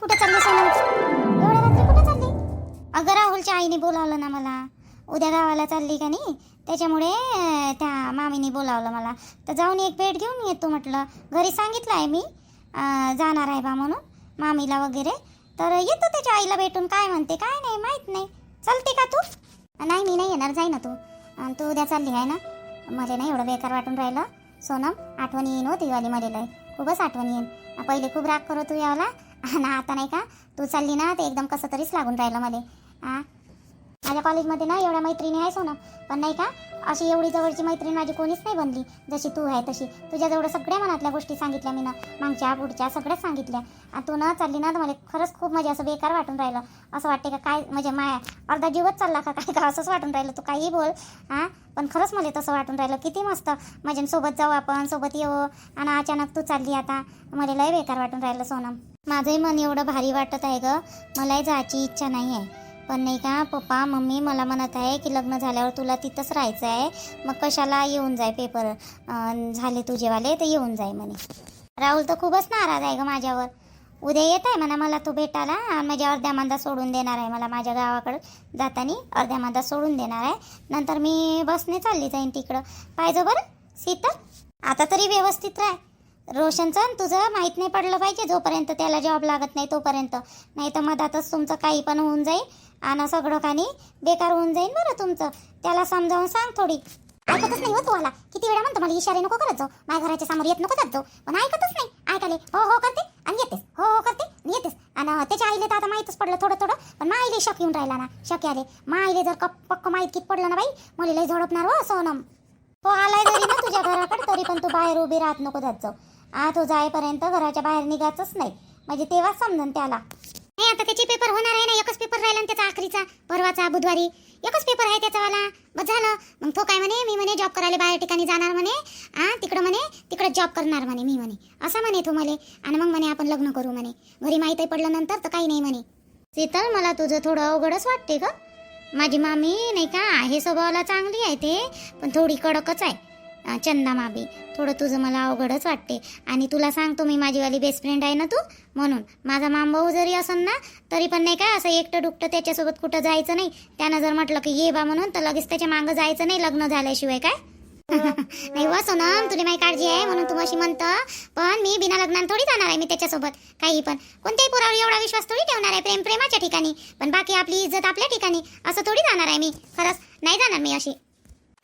कुठे चालली सोनम? एवढ्या रात्री कुठे चालली? अगं राहुलच्या आईने बोलावलं ना मला, उद्या गावाला चालली का नाही, त्याच्यामुळे त्या मामीने बोलावलं मला. तर जाऊन एक भेट घेऊन येतो म्हटलं. घरी सांगितलं आहे मी जाणार आहे बा म्हणून मामीला वगैरे. तर येतो त्याच्या आईला भेटून. काय म्हणते काय नाही माहीत नाही. चालते का तू? नाही मी नाही येणार, जाई ना तू. तू उद्या चालली आहे ना. मला नाही एवढं बेकार वाटून राहिलं सोनम. आठवण येईन होती वाली मला लय, खूपच आठवण येईन. पहिले खूप राग करत तू यावला, आणि आता नाही का तू चालली ना ते एकदम कसं तरीच लागून राहिलं मला. माझ्या कॉलेजमध्ये ना एवढ्या मैत्रिणी आहे सोनम, पण नाही का अशी एवढी जवळची मैत्रीण माझी कोणीच नाही बनली जशी तू आहे तशी. तुझ्याजवळ सगळ्या मनातल्या गोष्टी सांगितल्या मी ना, मागच्या पुढच्या सगळ्याच सांगितल्या. आणि तू ना चालली ना तर मला खरंच खूप म्हणजे असं बेकार वाटून राहिलं. असं वाटते का काय म्हणजे माया अर्धा जीवच चालला का काय का असंच वाटून राहिलं. तू काही बोल पण खरंच मला तसं वाटून राहिलं. किती मस्त म्हणजे सोबत जाऊ आपण, सोबत येऊ, आणि अचानक तू चालली आता. मला लय बेकार वाटून राहिलं सोनम. माझंही मन एवढं भारी वाटत आहे ग. मलाही जायची इच्छा नाही आहे, पण नाही का पप्पा मम्मी मला म्हणत आहे की लग्न झाल्यावर तुला तिथंच राहायचं आहे, मग कशाला येऊन जाय, पेपर झाले तुझेवाले तर येऊन जाय म्हणे. राहुल तर खूपच नाराज आहे ग माझ्यावर. उद्या येत आहे म्हणा मला तो भेटायला, म्हणजे अर्ध्या मांदा सोडून देणार आहे मला. माझ्या गावाकडे जाताना अर्ध्या मांदा सोडून देणार आहे, नंतर मी बसने चालली जाईन तिकडं. पाहिजे बरं सीता, आता तरी व्यवस्थित राह. रोशनचं तुझं माहीत नाही पडलं पाहिजे जोपर्यंत त्याला जॉब लागत नाही तोपर्यंत. नाही तर मधातच तुमचं काही पण होऊन जाईल आणि सगळं काही बेकार होऊन जाईल बरं तुमचं. त्याला समजावून सांग थोडी. ऐकतच नाही हो तुम्हाला. किती वेळा म्हणतो मला इशारे नको करत जाऊ, माझ्या घराच्या समोर येत नको जात जाऊ, पण ऐकतच नाही. ऐकाले हो हो करते आणि येतेस, हो हो करते आणि येतेस. आणि त्याच्या आईले तर आता माहीतच पडलं थोडं थोडं, पण मा आईले शक येऊन राहिला ना. शक आले मा आईले जर पक्क माहीत कित पडलं ना बाई, मला लय झोडपणार हो सोनम. तो आलाय जरी ना तुझ्या घराकडे तरी पण तू बाहेर उभी राहत नको जात जाऊ. तो जाईपर्यंत घराच्या बाहेर निघायचंच नाही, म्हणजे तेव्हाच समजून त्याला. नाही आता त्याचे पेपर होणार आहे ना, एकच पेपर राहिला ना त्याचा आखरीचा, परवाचा बुधवारी एकच पेपर आहे त्याचावाला. बस झालं. मग तो काय म्हणे, मी म्हणे जॉब करायला बाहेर ठिकाणी जाणार म्हणे, तिकडं म्हणे तिकडं जॉब करणार म्हणे मी म्हणे, असं म्हणे तो म्हणे. आणि मग म्हणे आपण लग्न करू म्हणे. घरी माहीतही पडलं नंतर तर काही नाही म्हणे. शीतल मला तुझं थोडं अवघडच वाटते ग. माझी मामी नाही का आहे स्वभावाला चांगली आहे ते, पण थोडी कडकच आहे चंदा मामी. थोडं तुझं मला अवघडच वाटते. आणि तुला सांगतो मी माझीवाली बेस्ट फ्रेंड आहे ना तू, म्हणून माझा मामभाऊ जरी असन ना तरी पण नाही का असं एकटं दुकटं त्याच्यासोबत कुठं जायचं नाही. त्यानं जर म्हटलं की ये बा म्हणून तर लगेच त्याच्या मागं जायचं नाही लग्न झाल्याशिवाय. काय नाही वा सोनम, तुला माझी काळजी आहे म्हणून तू अशी म्हणतं, पण मी बिना लग्नात थोडी जाणार आहे मी त्याच्यासोबत. काही पण कोणत्याही पोरावर एवढा विश्वास थोडी ठेवणार आहे. प्रेम प्रेमाच्या ठिकाणी, पण बाकी आपली इज्जत आपल्या ठिकाणी, असं थोडी जाणार आहे मी. खरंच नाही जाणार मी अशी.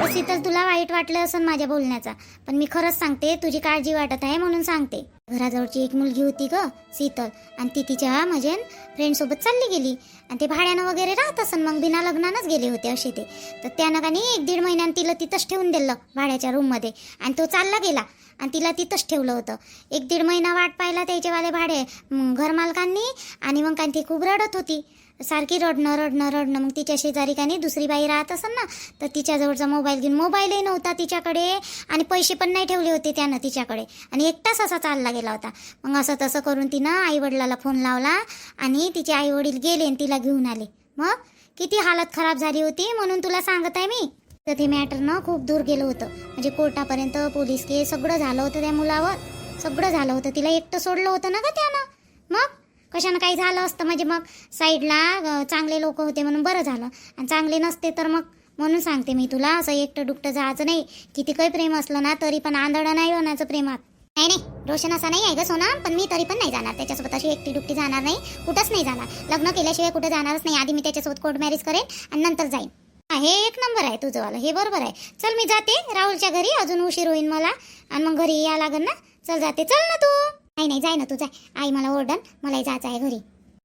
शीतल तुला वाईट वाटलं असं माझ्या बोलण्याचा, पण मी खरंच सांगते तुझी काळजी वाटत आहे म्हणून सांगते. घराजवळची एक मुलगी होती ग शीतल, आणि ती तिच्या म्हणजे फ्रेंडसोबत चालली गेली, आणि ते भाड्यानं वगैरे राहत असन, मग बिना लग्नानच गेले होते असे ते. तर त्यानं का नाही 1-1.5 महिन्यानं तिला तिथंच ठेवून दिलं भाड्याच्या रूममध्ये, आणि तो चालला गेला आणि तिला तिथंच ठेवलं होतं. 1-1.5 महिना वाट पाहिला त्याचेवाले भाडे घरमालकांनी, आणि मग काय ती खूप रडत होती सारखी, रडणं रडणं रडणं. मग तिच्या शेजारी का नाही दुसरी बाई राहत असेल ना, तर तिच्याजवळचा मोबाईल घेऊन, मोबाईलही नव्हता तिच्याकडे आणि पैसे पण नाही ठेवले होते त्यानं तिच्याकडे, आणि एकटाच असा चालला गेला होता. मग असं तसं करून तिनं आईवडिलाला फोन लावला, आणि तिचे आईवडील गेले आणि तिला घेऊन आले. मग किती हालत खराब झाली होती, म्हणून तुला सांगत आहे मी. तर ते मॅटर ना खूप दूर गेलं होतं, म्हणजे कोर्टापर्यंत पोलीस केस सगळं झालं होतं त्या मुलावर, सगळं झालं होतं. तिला एकटं सोडलं होतं ना ग त्यानं. मग कशानं काही झालं असतं म्हणजे मग साईडला चांगले लोक होते म्हणून बरं झालं, आणि चांगले नसते तर मग. म्हणून सांगते मी तुला असं एकटं दुकटं जायचं नाही. किती काही प्रेम असलं ना तरी पण आंधळं नाही होण्याचं प्रेमात. नाही नाही रोशन असा नाही आहे ग सोना, पण मी तरी पण नाही जाणार त्याच्यासोबत. अशी एकटी दुकटी जाणार नाही, कुठंच नाही जाणार. लग्न केल्याशिवाय कुठं जाणारच नाही. आधी मी त्याच्यासोबत कोर्ट मॅरेज करेन आणि नंतर जाईन. हे एक नंबर आहे तुझंवालं, हे बरोबर आहे. चल मी जाते राहुलच्या घरी, अजून उशीर होईल मला, आणि मग घरी या लागेल ना. चल जाते, चल ना तू. नाही नाही जाय ना तू, जाय. आई मला ओरडन, मलाही जायचं आहे घरी.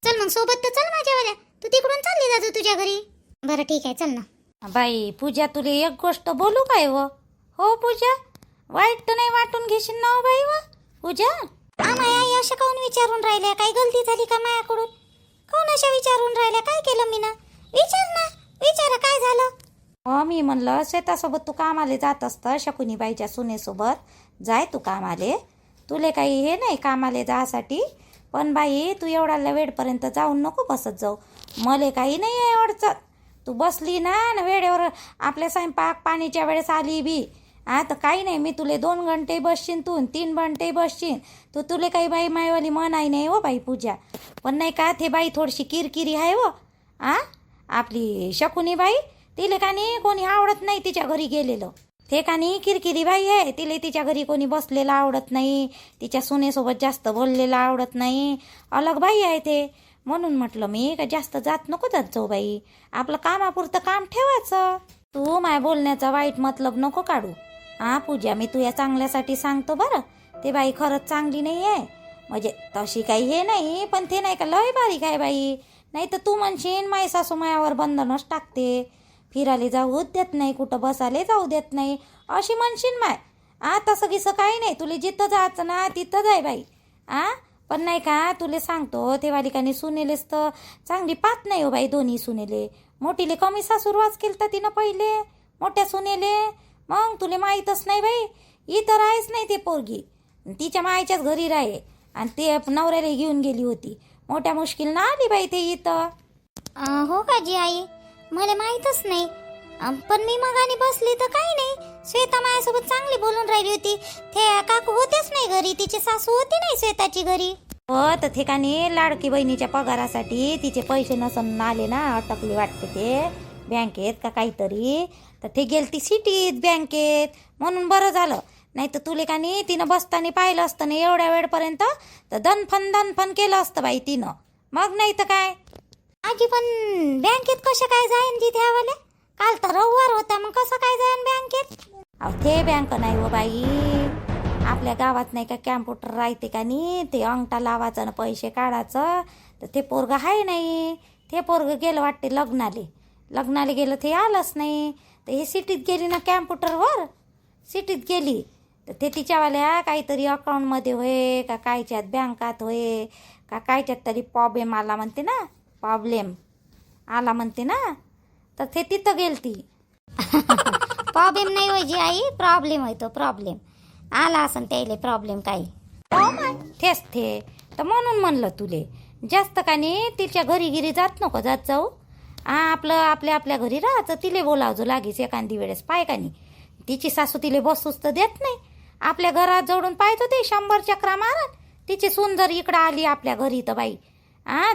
चल मग सोबत तर चल माझ्यावाल्या. तू तिकडून चालली जा तुझ्या घरी. बरं ठीक आहे चल ना. बाई पूजा, तुला एक गोष्ट बोलू काय हो पूजा, वाईट तर नाही वाटून घेशील ना बाई व पूजा? माया आई अशा काऊन विचारून राहिल्या? काही गलती झाली का मायाकडून? काऊन अशा विचारून राहिल्या? काय केलं मी ना? विचार ना, विचारा काय झालं. हो मी म्हणलं शेतासोबत तू कामाले जात असतं, शकुनीबाईच्या सुनेसोबत जाय तू कामाले. तुले काही हे नाही कामाले जासाठी, पण बाई तू एवढा वेळपर्यंत जाऊन नको बसत जाऊ. मले काही नाही आहे अडचण. तू बसली ना वेळेवर आपल्या स्वयंपाक पाणीच्या वेळेस आली बी, तर काही नाही, मी तुले 2 घंटे बसशीन तू 3 घंटे बसशीन तू, तुले काही बाई मायवाली म्हणाय नाही हो बाई पूजा. पण नाही का ते बाई थोडीशी किरकिरी आहे हो. आपली शकुनी बाई, तिले का नाही कोणी आवडत नाही तिच्या घरी गेलेलं. ते का नाही किरकिरी बाई आहे, तिले तिच्या घरी कोणी बसलेलं आवडत नाही, तिच्या सुनेसोबत जास्त बोललेलं आवडत नाही, अलग बाई आहे ते. म्हणून म्हटलं मी का जास्त जात नको जात जाऊ बाई, आपलं कामापुरतं काम ठेवायचं. तू माझ्या बोलण्याचा वाईट मतलब नको काढू. पूजा, मी तुझ्या चांगल्यासाठी सांगतो बरं. ते बाई खरंच चांगली नाही आहे, म्हणजे तशी काही हे नाही, पण ते नाही का लय बारीक आहे बाई. नाही तर तू म्हणशील माई सासू मायावर बंधनच टाकते, फिरायला जाऊ देत नाही, कुठं बसायला जाऊ देत नाही, अशी म्हणशील माय. तसं गिसं काही नाही, तुला जिथं जायचं ना तिथं जाय बाई. पण नाही का तुले सांगतो, ते वालिकाने सुनेलेच तर चांगली पाहत नाही हो बाई. दोन्ही सुनेले, मोठीले कमी सासूरवाज केलता तिनं पहिले, मोठ्या सुनेले. मग तुले माहीतच नाही बाई, इथं राहायच नाही ते पोरगी, तिच्या मायच्याच घरी राहे, आणि ते नवऱ्याला घेऊन गेली होती. मोठ्या मुश्किल ना आली बाई ते इथं. हो का जी आई, मला माहीतच नाही. पण मी मगाने बसली तर काही नाही, श्वेता माझ्यासोबत चांगली बोलून राहिली होती. ते काकू होतेच नाही घरी, तिची सासू होती नाही श्वेताची घरी. हो, तर ठिकाणी लाडकी बहिणीच्या पगारासाठी तिचे पैसे नसन आले ना, अटकली वाटते ते बँकेत का काहीतरी, तर ते गेलती सिटीत बँकेत, म्हणून बरं झालं. नाही तर तुले का नाही तिनं बसताना पाहिलं असतं ना एवढ्या वेळपर्यंत, तर दणफन केलं असतं बाई तिनं. मग नाही तर काय. आजी पण बँकेत कसं काय जाईन जी त्यावाले? काल तर रविवार होता, मग कसं काय जाईन बँकेत? ते बँक नाही हो बाई, आपल्या गावात नाही का कॅम्प्युटर राहते का नाही, ते अंगठा लावायचं ना पैसे काढायचं, तर ते पोरगं आहे नाही. ते पोरगं गेलं वाटते लग्नाला गेलं, ते आलंच नाही. तर हे सिटीत गेली ना कॅम्प्युटरवर, सिटीत गेली तर ते तिच्यावाल्या काहीतरी अकाउंटमध्ये होय का कायच्यात बँकात होय का कायच्यात तरी प्रॉब्लेम आला म्हणते ना, प्रॉब्लेम आला म्हणते ना, तर ते तिथं गेलती. प्रॉब्लेम नाही होय जी आई, प्रॉब्लेम होय, तो प्रॉब्लेम आला असं त्याले प्रॉब्लेम काही. तेच ते तर म्हणून म्हणलं तुले जास्त का नाही तिच्या घरी जात नको जात जाऊ. आपलं आपल्या घरी राहायचं, तिले बोलावजो लागीच एखादी वेळेस. पाय का नाही, तिची सासू तिले बसूच तर देत नाही. आपल्या घरात जोडून पाहतो ते 100 चक्रा मारत. तिची सून जर इकडं आली आपल्या घरी तर बाई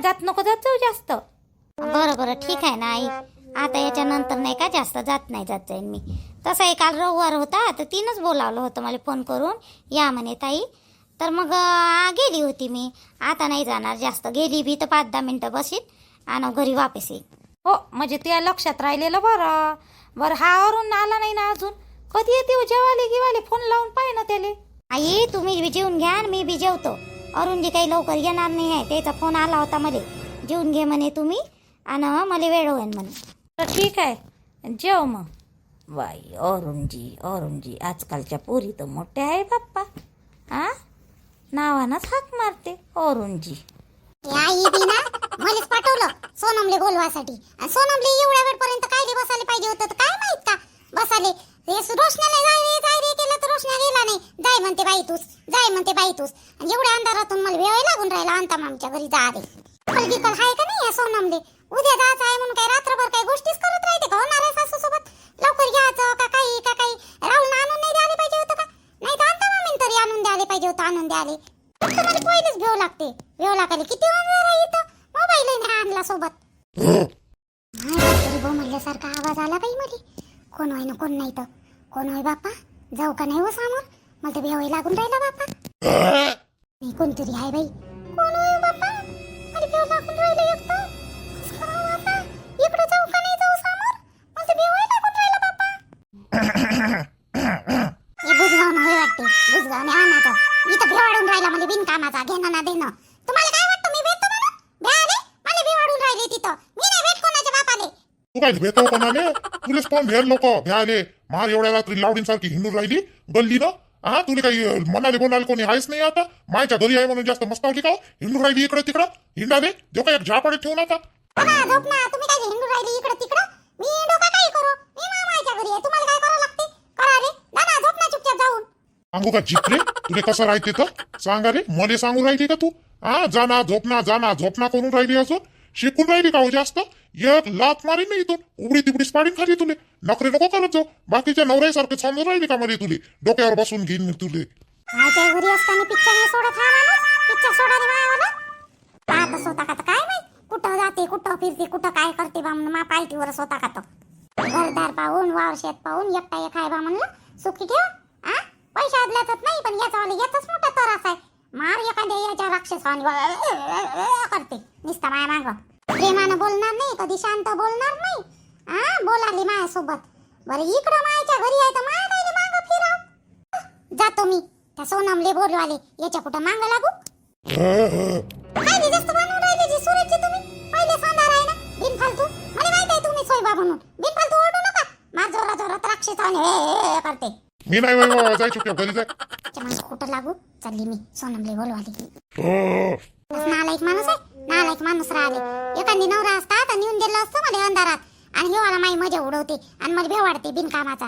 जात नको जात जाऊ जास्त. बरं ठीक आहे ना आई, आता याच्यानंतर नाही का जास्त जात जाईन मी. तसंही काल रविवार होता, तर तिनंच बोलावलं होतं मला फोन करून, या म्हणे ताई. तर मग गेली होती मी. आता नाही जाणार जास्त, गेली बी तर 5-10 मिनटं बसीन आणि घरी वापस येईन. हो, म्हणजे तुझ्या लक्षात राहिलेलं बरं. हा अरुण आला नाही ना अजून, कधी येते जेवाले गिवाले? फोन लावून पाय ना त्याले. आई तुम्ही बी जेवून घ्या आणि मी बी जेवतो. अरुणजी काही लवकर येणार नाही आहे, त्याचा फोन आला होता मला, जेवून घे म्हणे तुम्ही आणि मला वेळ होईल म्हणे. तर ठीक आहे, जेव मग. बाई अरुणजी आजकालच्या पोरी तर मोठ्या आहे बाप्पा. नावानंच हाक मारते अरुणजी. आई बी ना मलाच पाठवलं सोनमले बोलवासाठी, आणि सोनमले एवढ्या वेळपर्यंत काय बसायला पाहिजे होतं, तर काय माहित का बसाले. रोशनाला जाय रे केलं तर रोशना गेला नाही. जाय म्हणते बाई तूच, आणि एवढ्या अंधारातून मला वेळ लागून राहिला अंता मामच्या घरी जा रे. कल हाय का नाही या सोनमले? उद्या जायचं आहे म्हणून काय रात्रभर काय गोष्टीच करत राहते का? होणार आहे सासू सोबत लवकर घ्यायचं का काही राहुल आणून नाही द्यायला पाहिजे होतं का? नाही तर अंता मामीन तरी आणून द्यायला पाहिजे होतं, आणून द्यायला. फक्त मला पहिलेच भेव लागते, भेव लागायला किती अंधार आहे इथं, मोबाईल नाही आणला सोबत. तरी बो म्हणल्यासारखा आवाज आला बाई मध्ये. कोण होय ना कोण नाही तर कोण होय बाप्पा? जाऊ का नाही हो समोर? मला तर भेव लागून राहिला बाप्पा. नाही कोणतरी आहे बाई. कोण होय बाप्पा? मला भेव लागून राहिला एकटं. कसं करावं आता? इकडे जाऊ का नाही जाऊ समोर? मला तर भेव लागून राहिला बाप्पा. हे बुजगाव ना होय वाटते, बुजगाव ने आणाचा इथं भेवाडून राहिला मला बिनकामाचा, घेणं ना देणं. तुम्हाला काय वाटतं मी भेटतो म्हणून? भेआले मला भेवाडून राहिले तिथं. मी नाही भेट कोणाच्या बापाले. तू काय भेटतो कोणाले? तुलेच पण भेर लोक भ्याले मार एवढ्या रात्री लावडींसारखी हिंडून राहिली गल्ली ना. तुला काही म्हणाले कोणी आहेच नाही आता. मायच्या घरी आहे म्हणून जास्त मस्तावली का हिंडून राहिली इकडे तिकडं? हिंडाले जो काय एक झापाडे ठेवून आता. झोप ना, तुम्ही काय हिंडून राहिली इकडे तिकडं? मी डोका काय करू? मी मामाच्या घरी आहे, तुम्हाला काय करावं लागते? करा रे दादा, झोप ना चुपचाप जाऊन. सांगू का जिपले तुले कसं राहते तर? सांगा रे, मले सांगू राहिली का तू? जाना झोपना करून राहिली, असं शिकून राहिली का हो जास्त? एक लात मारी नाही इथून उघडी तिबडीच पाडीन खाली तुले. नखरे नको करत जाऊ. बाकीच्या नवऱ्यासारखे समजून राहिली का मला तुले? डोक्यावर बसून घेईन मी तुले. माझ्या घरी असताना पिक्चर नाही सोडत हा माणूस. पिक्चर सोडा रे मायावाला. पाहत स्वतः का काय माहित कुठं जाते कुठं फिरते कुठं काय करते बा म्हणून मा पालटीवर स्वतः का घरदार पाहून वावर शेत पाहून एकटा एक आहे बा म्हणलं सुखी ठेव. आ पैसा आदल्यातच नाही पण याचा वाला याचाच मोठा त्रास आहे. मार एखाद्या याच्या राक्षसाने करते नुसता माया माग. प्रेमानं बोलणार नाही कधी शांत बोलणार नाही. आ बोलाली मायासोबत. बरं इकडं मायाच्या घरी आहे तर माया काय माग फिराव. जातो मी त्या सोनमले बोलवाले याच्या कुठं मांग लागू. काय नाही जास्त बनवून राहिले जी सुरेशजी तुम्ही. पहिले सांगणार आहे ना बिनफालतू. मला माहित आहे तुम्ही सोयबा म्हणून बिनफालतू ओरडू नका. मार जोरा जोरात राक्षसाने करते. मी नाही बाई जाय चुक्या घरी जाय. मला कुठं लागू चालली मी सोनमले बोलवाली. हो. नालायक माणूस आहे. नालायक माणूस राहिले. एखादी नवरा असता तर नेऊन दिलं असतं मला अंधारात आणि हे वाला माई मजा उडवते आणि मला भेवाडते बिनकामाचा.